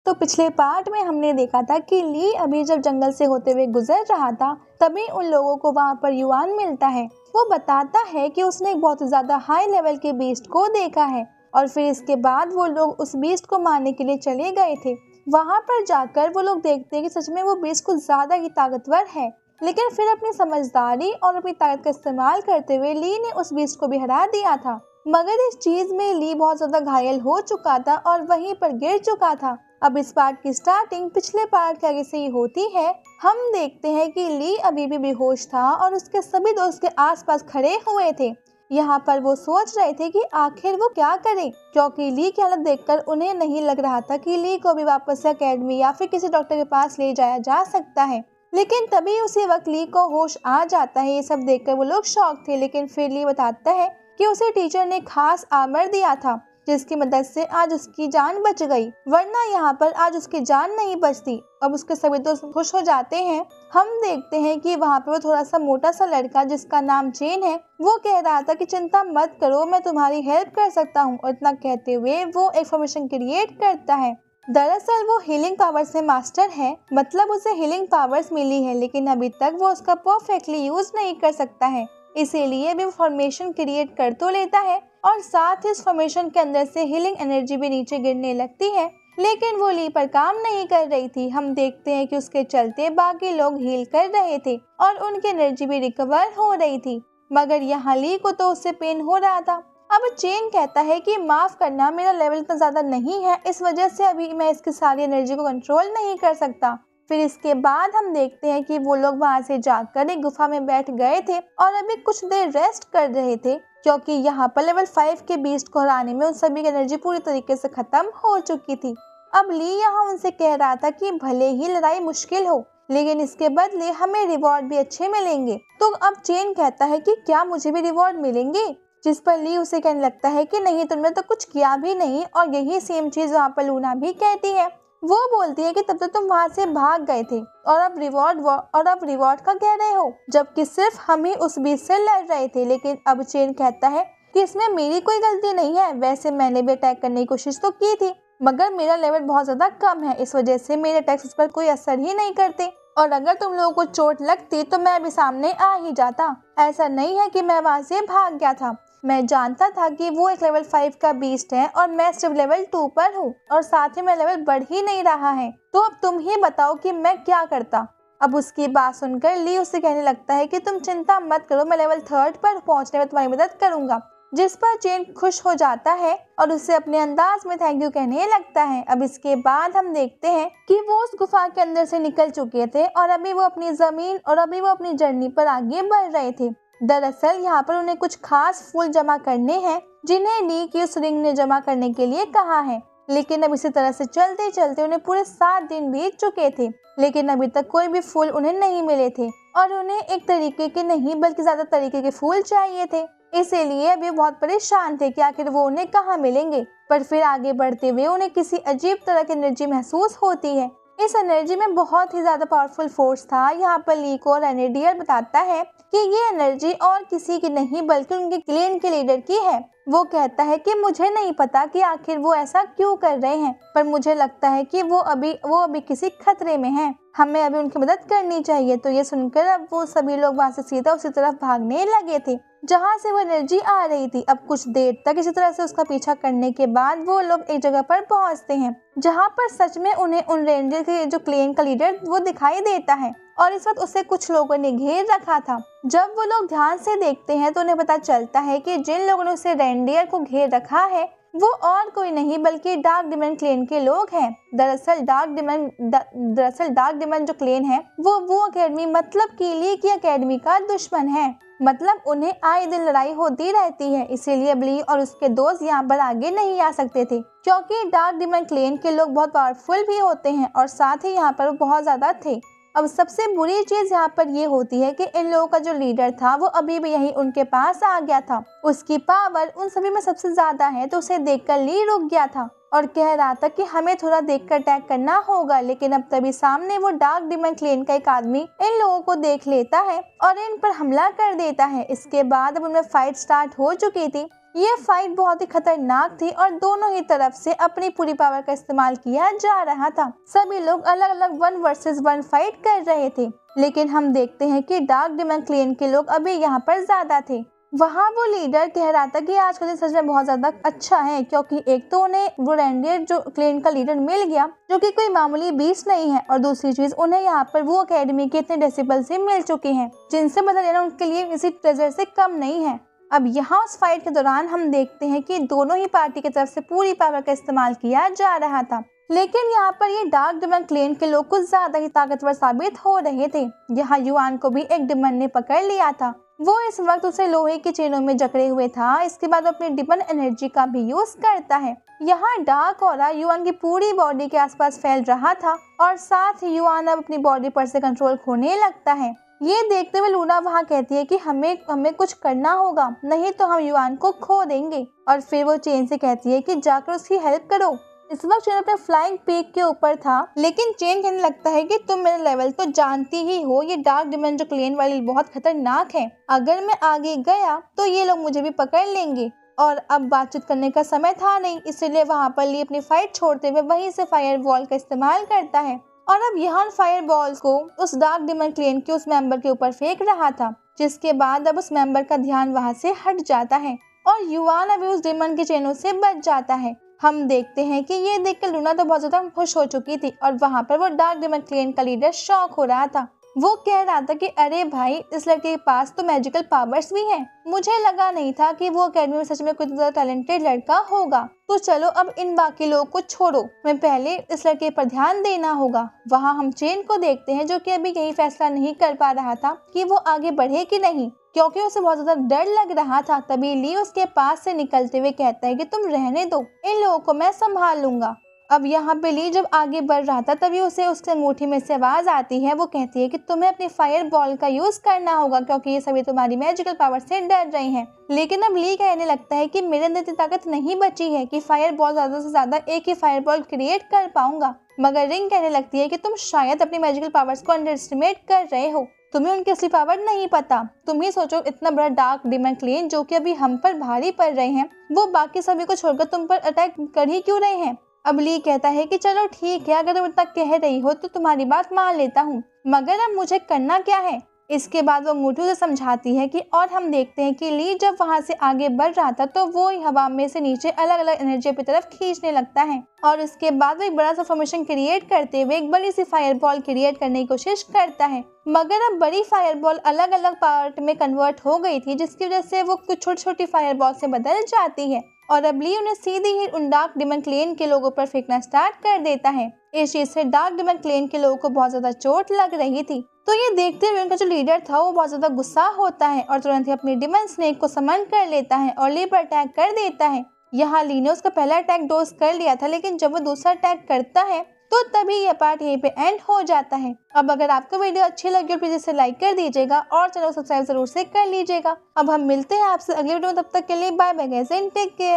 तो पिछले पार्ट में हमने देखा था कि ली अभी जब जंगल से होते हुए गुजर रहा था तभी उन लोगों को वहाँ पर युआन मिलता है। वो बताता है कि उसने एक बहुत ज़्यादा हाई लेवल के बीस्ट को देखा है और फिर इसके बाद वो लोग उस बीस्ट को मारने के लिए चले गए थे। वहाँ पर जाकर वो लोग देखते हैं कि सच में वो बीस्ट कुछ ज़्यादा ही ताकतवर है, लेकिन फिर अपनी समझदारी और अपनी ताकत का इस्तेमाल करते हुए ली ने उस बीस्ट को भी हरा दिया था। मगर इस चीज में ली बहुत ज़्यादा घायल हो चुका था और वहीं पर गिर चुका था। अब इस पार्ट की स्टार्टिंग पिछले पार्ट के आगे से ही होती है। हम देखते हैं कि ली अभी भी बेहोश था और उसके सभी दोस्त के आसपास खड़े हुए थे। यहाँ पर वो सोच रहे थे कि आखिर वो क्या करें, क्योंकि ली की हालत देखकर उन्हें नहीं लग रहा था कि ली को भी वापस से अकेडमी या फिर किसी डॉक्टर के पास ले जाया जा सकता है। लेकिन तभी उसी वक्त ली को होश आ जाता है। ये सब देखकर वो लोग शॉक थे, लेकिन फिर ली बताता है कि उसे टीचर ने खास आर्मर दिया था जिसकी मदद से आज उसकी जान बच गई, वरना यहाँ पर आज उसकी जान नहीं बचती। अब उसके सभी दोस्त खुश हो जाते हैं। हम देखते हैं कि वहाँ पे वो थोड़ा सा मोटा सा लड़का जिसका नाम जेन है, वो कह रहा था कि चिंता मत करो, मैं तुम्हारी हेल्प कर सकता हूँ। और इतना कहते हुए वो इन्फॉर्मेशन क्रिएट करता है। दरअसल वो हीलिंग पावर से मास्टर है, मतलब उसे हीलिंग पावर्स मिली है, लेकिन अभी तक वो उसका परफेक्टली यूज नहीं कर सकता है। इसीलिए भी फॉर्मेशन क्रिएट कर तो लेता है और साथ ही इस फॉर्मेशन के अंदर से हीलिंग एनर्जी भी नीचे गिरने लगती है, लेकिन वो ली पर काम नहीं कर रही थी। हम देखते हैं कि उसके चलते बाकी लोग हील कर रहे थे और उनकी एनर्जी भी रिकवर हो रही थी, मगर यहाँ ली को तो उससे पेन हो रहा था। अब चेन कहता है कि माफ करना, मेरा लेवल इतना ज्यादा नहीं है, इस वजह से अभी मैं इसकी सारी एनर्जी को कंट्रोल नहीं कर सकता। फिर इसके बाद हम देखते हैं कि वो लोग वहां से जाकर एक गुफा में बैठ गए थे और अभी कुछ देर रेस्ट कर रहे थे, क्योंकि यहाँ पर लेवल 5 के बीस्ट को हराने में उन सभी की एनर्जी पूरी तरीके से खत्म हो चुकी थी। अब ली यहाँ उनसे कह रहा था कि भले ही लड़ाई मुश्किल हो, लेकिन इसके बदले हमें रिवॉर्ड भी अच्छे मिलेंगे। तो अब चेन कहता है कि क्या मुझे भी रिवॉर्ड मिलेंगे, जिस पर ली उसे कहने लगता है कि नहीं, तुमने तो कुछ किया भी नहीं। और यही सेम चीज वहाँ पर लूना भी कहती है। वो बोलती है कि तब तो तुम वहाँ से भाग गए थे और अब रिवॉर्ड का कह रहे हो, जबकि सिर्फ हम ही उस बीच से लड़ रहे थे। लेकिन अब चेन कहता है कि इसमें मेरी कोई गलती नहीं है, वैसे मैंने भी अटैक करने की कोशिश तो की थी, मगर मेरा लेवल बहुत ज्यादा कम है, इस वजह से मेरे अटैक्स उस पर कोई असर ही नहीं करते। और अगर तुम लोगों को चोट लगती तो मैं अभी सामने आ ही जाता। ऐसा नहीं है कि मैं वहाँ से भाग गया था, मैं जानता था कि वो एक लेवल 5 का बीस्ट है और मैं सिर्फ लेवल 2 पर हूँ और साथ ही मेरा लेवल बढ़ ही नहीं रहा है, तो अब तुम ही बताओ कि मैं क्या करता। अब उसकी बात सुनकर ली उससे कहने लगता है कि तुम चिंता मत करो, मैं लेवल 3 पर पहुँचने में तुम्हारी मदद करूंगा। जिस पर चेन खुश हो जाता है और उससे अपने अंदाज में थैंक यू कहने लगता है। अब इसके बाद हम देखते हैं कि वो उस गुफा के अंदर से निकल चुके थे और अभी वो अपनी जर्नी पर आगे बढ़ रहे थे। दरअसल यहाँ पर उन्हें कुछ खास फूल जमा करने हैं जिन्हें ली की उस रिंग ने जमा करने के लिए कहा है, लेकिन अब इसी तरह से चलते चलते उन्हें पूरे 7 दिन बीत चुके थे, लेकिन अभी तक कोई भी फूल उन्हें नहीं मिले थे और उन्हें एक तरीके के नहीं बल्कि ज्यादा तरीके के फूल चाहिए थे। इसीलिए अभी बहुत परेशान थे कि आखिर वो उन्हें कहाँ मिलेंगे। पर फिर आगे बढ़ते हुए उन्हें किसी अजीब तरह की एनर्जी महसूस होती है। इस एनर्जी में बहुत ही ज्यादा पावरफुल फोर्स था। यहाँ पर ली को रेनेडियर बताता है कि ये एनर्जी और किसी की नहीं बल्कि उनके क्लेन के लीडर की है। वो कहता है कि मुझे नहीं पता कि आखिर वो ऐसा क्यों कर रहे हैं, पर मुझे लगता है कि वो अभी किसी खतरे में हैं, हमें अभी उनकी मदद करनी चाहिए। तो ये सुनकर अब वो सभी लोग वहाँ से सीधा उसी तरफ भागने लगे थे जहाँ से वो एनर्जी आ रही थी। अब कुछ देर तक इसी तरह से उसका पीछा करने के बाद वो लोग एक जगह पर पहुँचते हैं जहाँ पर सच में उन्हें उन रेंजर के जो क्लेन का लीडर वो दिखाई देता है और इस वक्त उसे कुछ लोगों ने घेर रखा था। जब वो लोग ध्यान से देखते हैं तो उन्हें पता चलता है कि जिन लोगों ने उसे रेंडियर को घेर रखा है वो और कोई नहीं बल्कि डार्क डिमन क्लेन के लोग हैं। दरअसल डार्क डिमन जो क्लेन है वो अकेडमी मतलब कि ली की अकेडमी का दुश्मन है, मतलब उन्हें आए दिन लड़ाई होती रहती है। इसीलिए ली और उसके दोस्त यहाँ पर आगे नहीं आ सकते थे, क्योंकि डार्क डिमन क्लेन के लोग बहुत पावरफुल भी होते हैं और साथ ही यहाँ पर बहुत ज्यादा थे। अब सबसे बुरी चीज यहाँ पर ये होती है कि इन लोगों का जो लीडर था वो अभी भी यहीं उनके पास आ गया था। उसकी पावर उन सभी में सबसे ज्यादा है, तो उसे देखकर ली रुक गया था और कह रहा था कि हमें थोड़ा देखकर अटैक करना होगा। लेकिन अब तभी सामने वो डार्क डिमन क्लेन का एक आदमी इन लोगों को देख लेता है और इन पर हमला कर देता है। इसके बाद अब उनमें फाइट स्टार्ट हो चुकी थी। ये फाइट बहुत ही खतरनाक थी और दोनों ही तरफ से अपनी पूरी पावर का इस्तेमाल किया जा रहा था। सभी लोग अलग अलग 1 वर्सेस 1 फाइट कर रहे थे, लेकिन हम देखते हैं कि डार्क डेमन क्लेन के लोग अभी यहाँ पर ज्यादा थे। वहाँ वो लीडर कह रहा था कि आज का दिन सच में बहुत ज्यादा अच्छा है, क्योंकि एक तो उन्हें वो रेंडियर जो क्लेन का लीडर मिल गया, जो कि कोई मामूली बीस्ट नहीं है, और दूसरी चीज उन्हें यहाँ पर वो एकेडमी के इतने डेसिबल से मिल चुके हैं जिनसे बदला लेना उनके लिए किसी ट्रेजर से कम नहीं है। अब यहाँ उस फाइट के दौरान हम देखते हैं कि दोनों ही पार्टी की तरफ से पूरी पावर का इस्तेमाल किया जा रहा था, लेकिन यहाँ पर ये डार्क डेमन क्लेन के लोग कुछ ज्यादा ही ताकतवर साबित हो रहे थे। यहाँ युआन को भी एक डेमन ने पकड़ लिया था। वो इस वक्त उसे लोहे की चेनों में जकड़े हुए था। इसके बाद वो अपनी डिमन एनर्जी का भी यूज करता है। यहाँ डार्क ऑरा युआन की पूरी बॉडी के आसपास फैल रहा था और साथ ही युआन अब अपनी बॉडी पर से कंट्रोल खोने लगता है। ये देखते हुए लूना वहाँ कहती है कि हमें कुछ करना होगा, नहीं तो हम युआन को खो देंगे। और फिर वो चेन से कहती है कि जाकर उसकी हेल्प करो। इस वक्त चेन अपने फ्लाइंग पीक के ऊपर था, लेकिन चेन कहने लगता है कि तुम मेरा लेवल तो जानती ही हो, ये डार्क डेमन जो क्लेन वाली बहुत खतरनाक है। अगर मैं आगे गया तो ये लोग मुझे भी पकड़ लेंगे। और अब बातचीत करने का समय था नहीं, इसलिए वहाँ पर ली अपनी फाइट छोड़ते हुए वहीं से फायर बॉल का इस्तेमाल करता है। और अब यहाँ फायर बॉल को उस डार्क डेमन क्लेन के उस मेंबर के ऊपर फेंक रहा था, जिसके बाद अब उस मेंबर का ध्यान वहाँ से हट जाता है और युआन अभी उस डेमन के चेनों से बच जाता है। हम देखते हैं कि ये देखकर लूना तो बहुत ज्यादा खुश हो चुकी थी और वहाँ पर वो डार्क डेमन क्लेन का लीडर शॉक हो रहा था। वो कह रहा था कि अरे भाई, इस लड़के के पास तो मैजिकल पावर्स भी हैं। मुझे लगा नहीं था कि वो अकेडमी में सच में कुछ ज्यादा टैलेंटेड लड़का होगा। तो चलो अब इन बाकी लोगों को छोड़ो, मैं पहले इस लड़के पर ध्यान देना होगा। वहाँ हम चेन को देखते हैं जो कि अभी यही फैसला नहीं कर पा रहा था कि वो आगे बढ़े कि नहीं, क्योंकि उसे बहुत ज्यादा डर लग रहा था। तभी ली उसके पास से निकलते हुए कहता है कि तुम रहने दो, इन लोगों को मैं संभाल लूंगा। अब यहाँ पे ली जब आगे बढ़ रहा था तभी उसे उसके अंगूठी में से आवाज आती है। वो कहती है कि तुम्हें अपनी फायर बॉल का यूज करना होगा, क्योंकि ये सभी तुम्हारी मैजिकल पावर से डर रहे हैं। लेकिन अब ली कहने लगता है कि मेरे अंदर इतनी ताकत नहीं बची है कि फायर बॉल ज्यादा से ज्यादा एक ही फायर बॉल क्रिएट कर पाऊंगा। मगर रिंग कहने लगती है कि तुम शायद अपनी मैजिकल पावर्स को अंडर एस्टिमेट कर रहे हो, तुम्हें उनकी असली पावर नहीं पता। तुम ही सोचो, इतना बड़ा डार्क डेमन क्लेन जो कि अभी हम पर भारी पड़ रहे हैं, वो बाकी सभी को छोड़कर तुम पर अटैक कर ही क्यों रहे हैं। अब ली कहता है कि चलो ठीक है, अगर तुम इतना कह रही हो तो तुम्हारी बात मान लेता हूँ, मगर अब मुझे करना क्या है। इसके बाद वो अंगूठी से समझाती है कि और हम देखते हैं कि ली जब वहां से आगे बढ़ रहा था तो वो हवा में से नीचे अलग अलग एनर्जी की तरफ खींचने लगता है और इसके बाद वो एक बड़ा सा फॉर्मेशन क्रिएट करते हुए एक बड़ी सी फायर बॉल क्रिएट करने की कोशिश करता है। मगर अब बड़ी फायर बॉल अलग अलग पार्ट में कन्वर्ट हो गई थी, जिसकी वजह से वो कुछ छोटी छोटी फायर बॉल से बदल जाती है और अब ली उन्हें सीधी ही उन डार्क डेमन क्लेन के लोगों पर फेंकना स्टार्ट कर देता है। इस चीज से डार्क डेमन क्लेन के लोगों को बहुत ज्यादा चोट लग रही थी। तो ये देखते हुए उनका जो लीडर था वो बहुत ज्यादा गुस्सा होता है और तुरंत ही अपनी डेमन स्नेक को समन कर लेता है और ली पर अटैक कर देता है। यहाँ ली ने उसका पहला अटैक डोज कर लिया था, लेकिन जब वो दूसरा अटैक करता है तो तभी यह पार्ट यहीं पे एंड हो जाता है। अब अगर आपको वीडियो अच्छी लगी और प्लीज इसे लाइक कर दीजिएगा और चैनल सब्सक्राइब जरूर से कर लीजिएगा। अब हम मिलते हैं आपसे अगले वीडियो में, तब तक के लिए bye bye guys and take care.